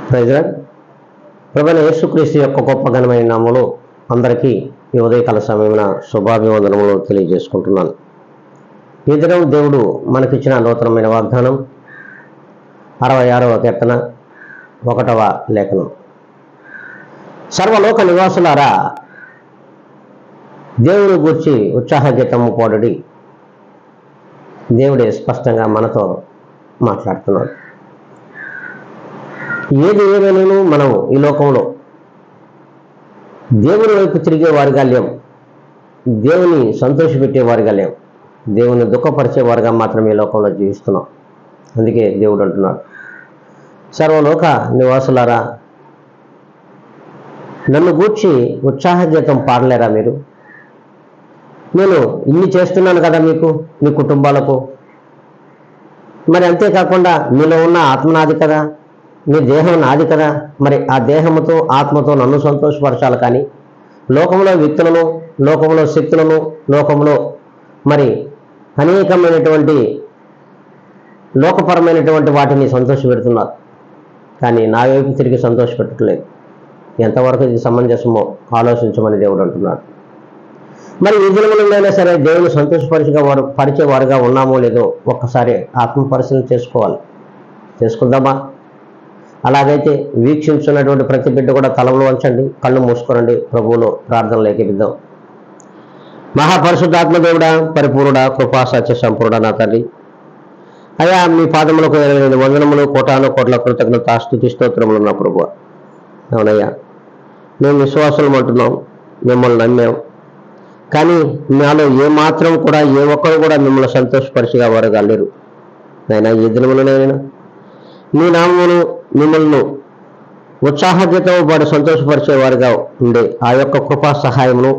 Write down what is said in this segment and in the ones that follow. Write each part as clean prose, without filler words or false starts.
Praise lord. ప్రభువైన యేసుక్రీస్తు యొక్క గొప్ప ఘనమైన నామములో అందరికీ ఈ ఉదయకాల సమయమున శుభాభివందనములు తెలియజేసుకుంటున్నాను. ఈ దినం దేవుడు మనకిచ్చిన నూతనమైన వాగ్దానం 66వ కీర్తన 1వ లేఖనం. సర్వలోక నివాసులారా, దేవుని గూర్చి ఉత్సాహగీతము పాడుడి. దేవుడే స్పష్టంగా మనతో మాట్లాడుతున్నాడు. ఏది ఏమైనా మనం ఈ లోకంలో దేవుని వైపు తిరిగే వారిగా లేం, దేవుని సంతోషపెట్టేవారిగా లేం, దేవుని దుఃఖపరిచేవారిగా మాత్రమే ఈ లోకంలో జీవిస్తున్నాం. అందుకే దేవుడు అంటున్నాడు, సర్వలోక నివాసులారా, నన్ను గూర్చి ఉత్సాహగీతం పాడలేరా మీరు? నేను ఇన్ని చేస్తున్నాను కదా మీకు, మీ కుటుంబాలకు. మరి అంతేకాకుండా మీలో ఉన్న ఆత్మ నాది కదా, మీ దేహం నాది కదా. మరి ఆ దేహముతో ఆత్మతో నన్ను సంతోషపరచాలి. కానీ లోకంలో వ్యక్తులను, లోకంలో శక్తులను, లోకంలో మరి అనేకమైనటువంటి లోకపరమైనటువంటి వాటిని సంతోషపెడుతున్నారు, కానీ నా వైపు తిరిగి సంతోషపెట్టట్లేదు. ఎంతవరకు ఇది సమంజసమో ఆలోచించమని దేవుడు అంటున్నాడు. మరి ఈ దినములైనా సరే దేవుని పరిచేవారుగా ఉన్నామో లేదో ఒక్కసారి ఆత్మ పరిశీలన చేసుకుందామా? అలాగైతే వీక్షించున్నటువంటి ప్రతి బిడ్డ కూడా తలములు వంచండి, కళ్ళు మూసుకోరండి, ప్రభువులో ప్రార్థనలు ఏకీపిద్దాం. మహాపరిశుద్ధాత్మ దేవుడా, పరిపూర్ణుడా, కృపా సత్య సంపూర్ణ నా తండ్రి, అయ్యా మీ పాదములకు 88 వందనములు, కోటాను కోట్ల కృతజ్ఞత స్తుతి స్తోత్రములు నా ప్రభువా. అవునయ్యా, మేము విశ్వాసులం అంటున్నాం, మిమ్మల్ని నమ్మాం, కానీ నాలో ఏమాత్రం కూడా ఏ ఒక్కరు కూడా మిమ్మల్ని సంతోషపరిచిగా వారుగా లేరు. అయినా ఈ దినములనైనా మీ నామమును మిమ్మల్ని ఉత్సాహగీతం పాటు సంతోషపరిచేవారుగా ఉండే ఆ యొక్క కృపా సహాయమును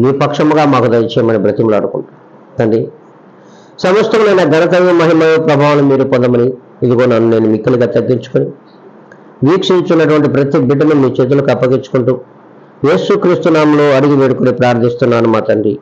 మీ పక్షముగా మాకు దయచేయమని బ్రతిమలాడుకుంటాం తండ్రి. సమస్తమైన ఘనతయు మహిమయు ప్రభావం మీరు పొందమని ఇదిగో నన్ను నేను మిక్కలుగా తగ్గించుకొని వీక్షించున్నటువంటి ప్రతి బిడ్డను మీ చేతులకు అప్పగించుకుంటూ యేసుక్రీస్తు నామములో అడిగి వేడుకొని ప్రార్థిస్తున్నాను మా తండ్రి.